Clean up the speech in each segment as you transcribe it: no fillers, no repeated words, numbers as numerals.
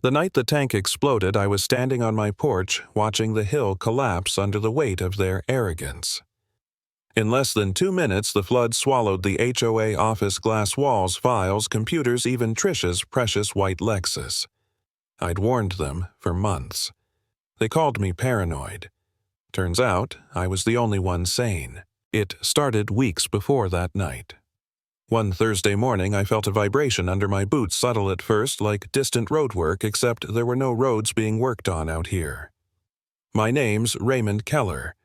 The night the tank exploded, I was standing on my porch watching the hill collapse under the weight of their arrogance. In less than 2 minutes, the flood swallowed the HOA office glass walls, files, computers, even Tricia's precious white Lexus. I'd warned them for months. They called me paranoid. Turns out, I was the only one sane. It started weeks before that night. One Thursday morning, I felt a vibration under my boots, subtle at first, like distant roadwork, except there were no roads being worked on out here. My name's Raymond Keller.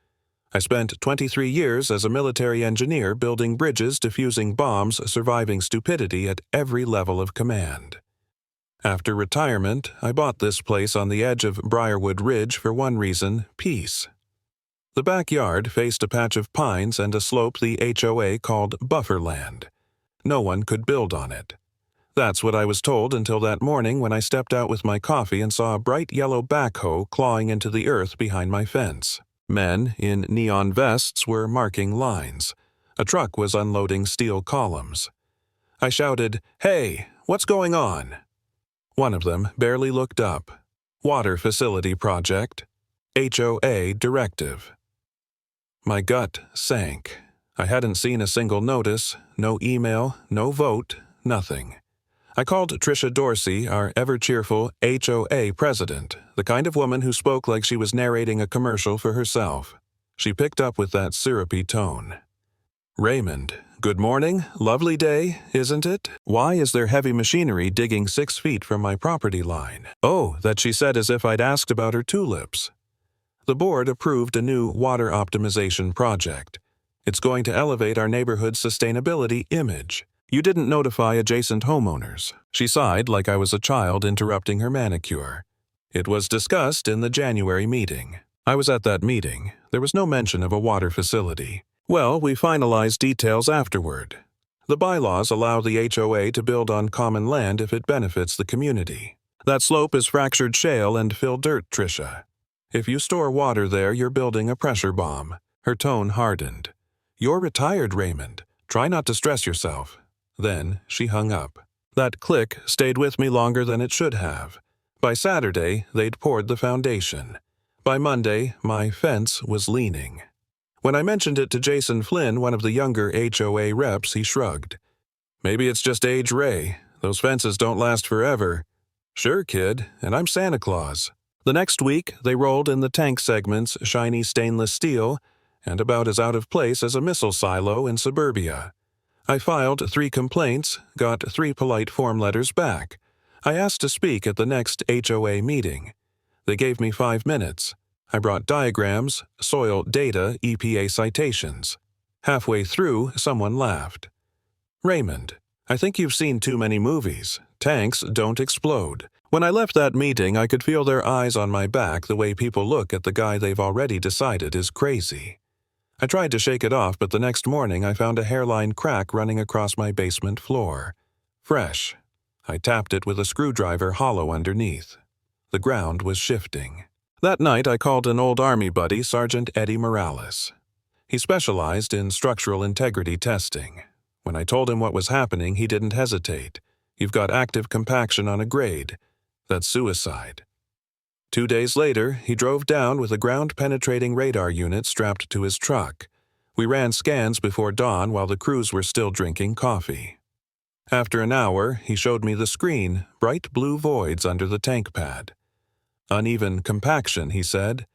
I spent 23 years as a military engineer building bridges, defusing bombs, surviving stupidity at every level of command. After retirement, I bought this place on the edge of Briarwood Ridge for one reason: peace. The backyard faced a patch of pines and a slope the HOA called buffer land. No one could build on it. That's what I was told until that morning when I stepped out with my coffee and saw a bright yellow backhoe clawing into the earth behind my fence. Men in neon vests were marking lines. A truck was unloading steel columns. I shouted, "Hey, what's going on?" One of them barely looked up. Water facility project. HOA directive. My gut sank. I hadn't seen a single notice, no email, no vote, nothing. I called Tricia Dorsey, our ever-cheerful HOA president, the kind of woman who spoke like she was narrating a commercial for herself. She picked up with that syrupy tone. "Raymond, good morning. Lovely day, isn't it? Why is there heavy machinery digging 6 feet from my property line?" "Oh," that she said as if I'd asked about her tulips. The board approved a new water optimization project. It's going to elevate our neighborhood's sustainability image. You didn't notify adjacent homeowners. She sighed like I was a child interrupting her manicure. It was discussed in the January meeting. I was at that meeting. There was no mention of a water facility. Well, we finalized details afterward. The bylaws allow the HOA to build on common land if it benefits the community. That slope is fractured shale and fill dirt, Tricia. If you store water there, you're building a pressure bomb. Her tone hardened. "You're retired, Raymond. Try not to stress yourself." Then she hung up. That click stayed with me longer than it should have. By Saturday, they'd poured the foundation. By Monday, my fence was leaning. When I mentioned it to Jason Flynn, one of the younger HOA reps, he shrugged. "Maybe it's just age, Ray. Those fences don't last forever." "Sure, kid, and I'm Santa Claus." The next week, they rolled in the tank segments, shiny stainless steel, and about as out of place as a missile silo in suburbia. I filed 3 complaints, got 3 polite form letters back. I asked to speak at the next HOA meeting. They gave me 5 minutes. I brought diagrams, soil data, EPA citations. Halfway through, someone laughed. "Raymond, I think you've seen too many movies. Tanks don't explode." When I left that meeting, I could feel their eyes on my back the way people look at the guy they've already decided is crazy. I tried to shake it off, but the next morning I found a hairline crack running across my basement floor. Fresh. I tapped it with a screwdriver hollow underneath. The ground was shifting. That night I called an old Army buddy, Sergeant Eddie Morales. He specialized in structural integrity testing. When I told him what was happening, he didn't hesitate. "You've got active compaction on a grade. That's suicide." 2 days later, he drove down with a ground-penetrating radar unit strapped to his truck. We ran scans before dawn while the crews were still drinking coffee. After an hour, he showed me the screen, bright blue voids under the tank pad. "Uneven compaction," he said.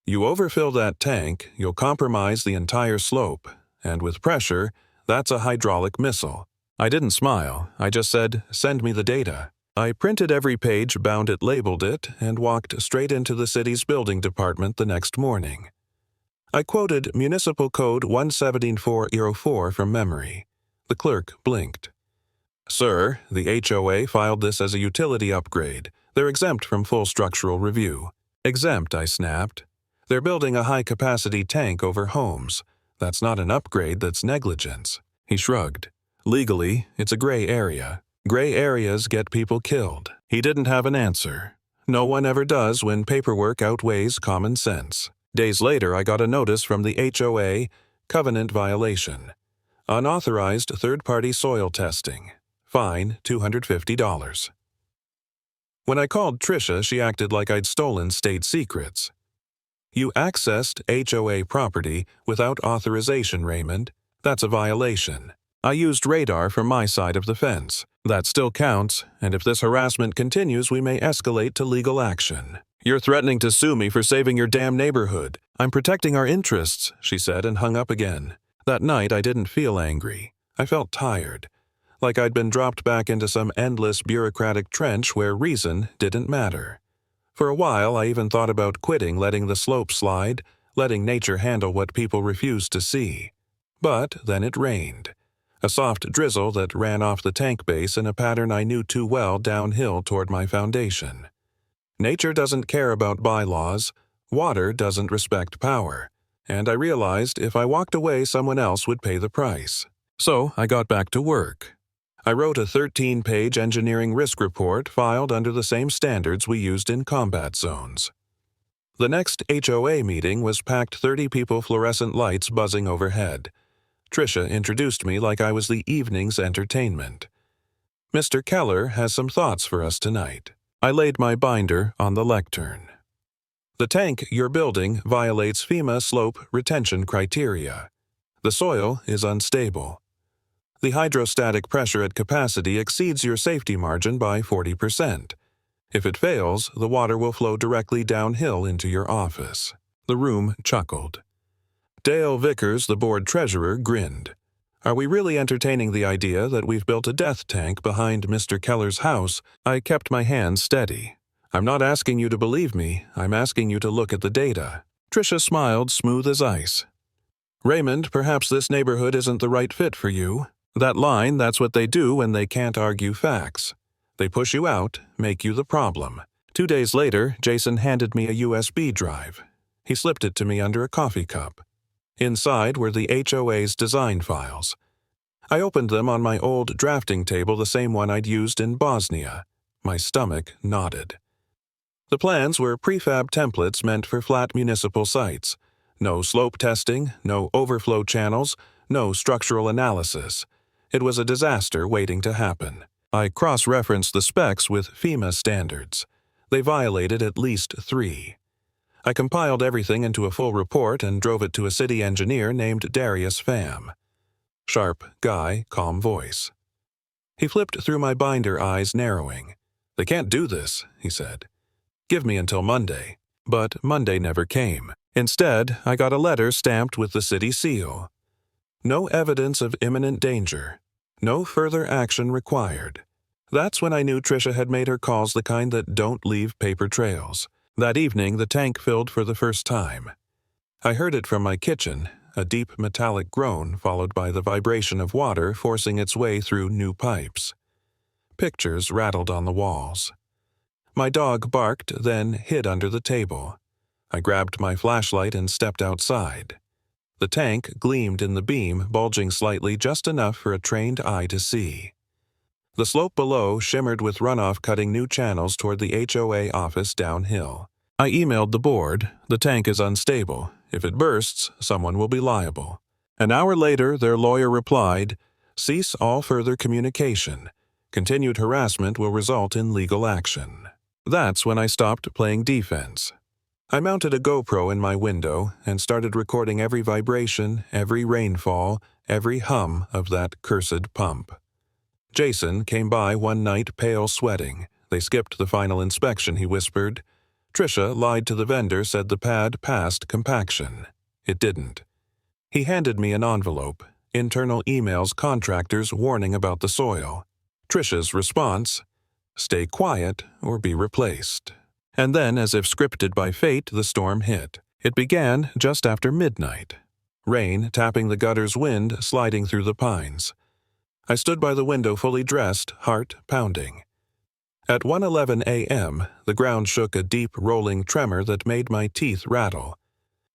"You overfill that tank, you'll compromise the entire slope, and with pressure, that's a hydraulic missile." I didn't smile. I just said, "Send me the data." I printed every page, bound it, labeled it, and walked straight into the city's building department the next morning. I quoted Municipal Code 17404 from memory. The clerk blinked. "Sir, the HOA filed this as a utility upgrade. They're exempt from full structural review." "Exempt," I snapped. "They're building a high-capacity tank over homes. That's not an upgrade, that's negligence." He shrugged. "Legally, it's a gray area. Gray areas get people killed." He didn't have an answer. No one ever does when paperwork outweighs common sense. Days later, I got a notice from the HOA, covenant violation. Unauthorized third-party soil testing. Fine, $250. When I called Tricia, she acted like I'd stolen state secrets. You accessed HOA property without authorization, Raymond. That's a violation. I used radar for my side of the fence. That still counts, and if this harassment continues, we may escalate to legal action. You're threatening to sue me for saving your damn neighborhood. I'm protecting our interests, she said and hung up again. That night I didn't feel angry. I felt tired, like I'd been dropped back into some endless bureaucratic trench where reason didn't matter. For a while I even thought about quitting, letting the slope slide, letting nature handle what people refused to see. But then it rained. A soft drizzle that ran off the tank base in a pattern I knew too well downhill toward my foundation. Nature doesn't care about bylaws, water doesn't respect power, and I realized if I walked away someone else would pay the price. So I got back to work. I wrote a 13-page engineering risk report filed under the same standards we used in combat zones. The next HOA meeting was packed 30 people, fluorescent lights buzzing overhead. Tricia introduced me like I was the evening's entertainment. Mr. Keller has some thoughts for us tonight. I laid my binder on the lectern. The tank you're building violates FEMA slope retention criteria. The soil is unstable. The hydrostatic pressure at capacity exceeds your safety margin by 40%. If it fails, the water will flow directly downhill into your office. The room chuckled. Dale Vickers, the board treasurer, grinned. Are we really entertaining the idea that we've built a death tank behind Mr. Keller's house? I kept my hands steady. I'm not asking you to believe me. I'm asking you to look at the data. Tricia smiled, smooth as ice. Raymond, perhaps this neighborhood isn't the right fit for you. That line, that's what they do when they can't argue facts. They push you out, make you the problem. 2 days later, Jason handed me a USB drive. He slipped it to me under a coffee cup. Inside were the HOA's design files. I opened them on my old drafting table, the same one I'd used in Bosnia. My stomach nodded. The plans were prefab templates meant for flat municipal sites. No slope testing, no overflow channels, no structural analysis. It was a disaster waiting to happen. I cross-referenced the specs with FEMA standards. They violated at least 3. I compiled everything into a full report and drove it to a city engineer named Darius Pham. Sharp guy, calm voice. He flipped through my binder, eyes narrowing. They can't do this, he said. Give me until Monday. But Monday never came. Instead, I got a letter stamped with the city seal. No evidence of imminent danger. No further action required. That's when I knew Tricia had made her calls the kind that don't leave paper trails. That evening, the tank filled for the first time. I heard it from my kitchen, a deep metallic groan followed by the vibration of water forcing its way through new pipes. Pictures rattled on the walls. My dog barked, then hid under the table. I grabbed my flashlight and stepped outside. The tank gleamed in the beam, bulging slightly just enough for a trained eye to see. The slope below shimmered with runoff cutting new channels toward the HOA office downhill. I emailed the board. The tank is unstable. If it bursts, someone will be liable. An hour later, their lawyer replied, cease all further communication. Continued harassment will result in legal action. That's when I stopped playing defense. I mounted a GoPro in my window and started recording every vibration, every rainfall, every hum of that cursed pump. Jason came by one night, pale, sweating. They skipped the final inspection, he whispered. Tricia lied to the vendor, said the pad passed compaction. It didn't. He handed me an envelope, internal emails, contractors warning about the soil. Tricia's response, stay quiet or be replaced. And then, as if scripted by fate, the storm hit. It began just after midnight. Rain tapping the gutter's, wind sliding through the pines. I stood by the window fully dressed, heart pounding. At 1:11 a.m., the ground shook a deep, rolling tremor that made my teeth rattle.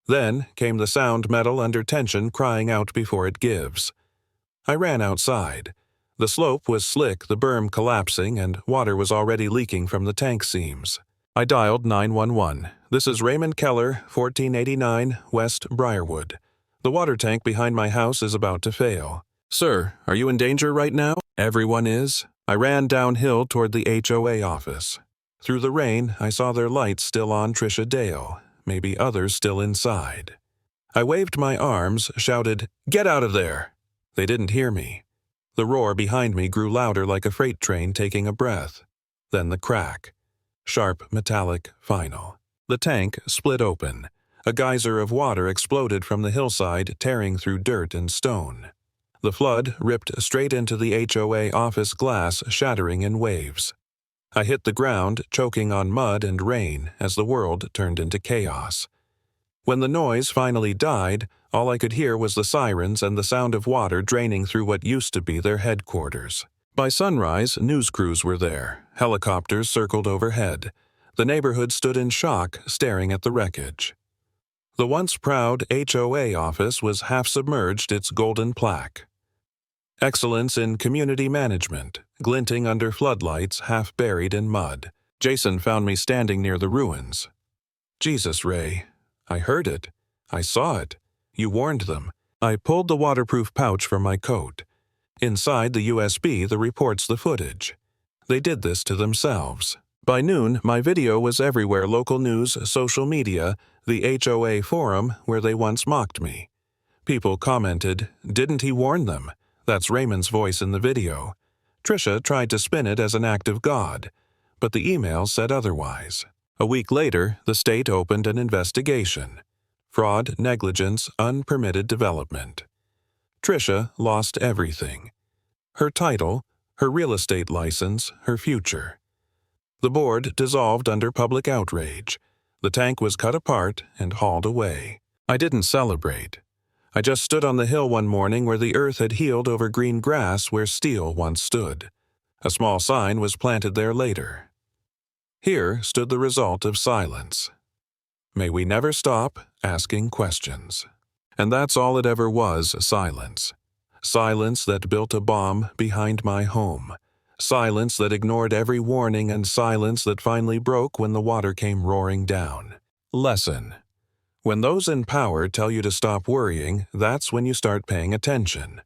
Then came the sound metal under tension crying out before it gives. I ran outside. The slope was slick, the berm collapsing, and water was already leaking from the tank seams. I dialed 911. This is Raymond Keller, 1489 West Briarwood. The water tank behind my house is about to fail. Sir, are you in danger right now? Everyone is. I ran downhill toward the HOA office. Through the rain, I saw their lights still on Trisha Dale, maybe others still inside. I waved my arms, shouted, "Get out of there!" They didn't hear me. The roar behind me grew louder like a freight train taking a breath. Then the crack. Sharp, metallic, final. The tank split open. A geyser of water exploded from the hillside, tearing through dirt and stone. The flood ripped straight into the HOA office glass, shattering in waves. I hit the ground, choking on mud and rain as the world turned into chaos. When the noise finally died, all I could hear was the sirens and the sound of water draining through what used to be their headquarters. By sunrise, news crews were there. Helicopters circled overhead. The neighborhood stood in shock, staring at the wreckage. The once proud HOA office was half submerged, its golden plaque. Excellence in community management, glinting under floodlights, half buried in mud. Jason found me standing near the ruins. "Jesus, Ray. I heard it. I saw it. You warned them." I pulled the waterproof pouch from my coat. Inside the USB, the reports, the footage. They did this to themselves. By noon, my video was everywhere: local news, social media, the HOA forum where they once mocked me. People commented, "Didn't he warn them?" That's Raymond's voice in the video. Trisha tried to spin it as an act of God, but the email said otherwise. A week later, the state opened an investigation. Fraud, negligence, unpermitted development. Trisha lost everything. Her title, her real estate license, her future. The board dissolved under public outrage. The tank was cut apart and hauled away. I didn't celebrate. I just stood on the hill one morning where the earth had healed over green grass where steel once stood. A small sign was planted there later. Here stood the result of silence. May we never stop asking questions. And that's all it ever was, silence. Silence that built a bomb behind my home. Silence that ignored every warning, and silence that finally broke when the water came roaring down. Lesson. When those in power tell you to stop worrying, that's when you start paying attention.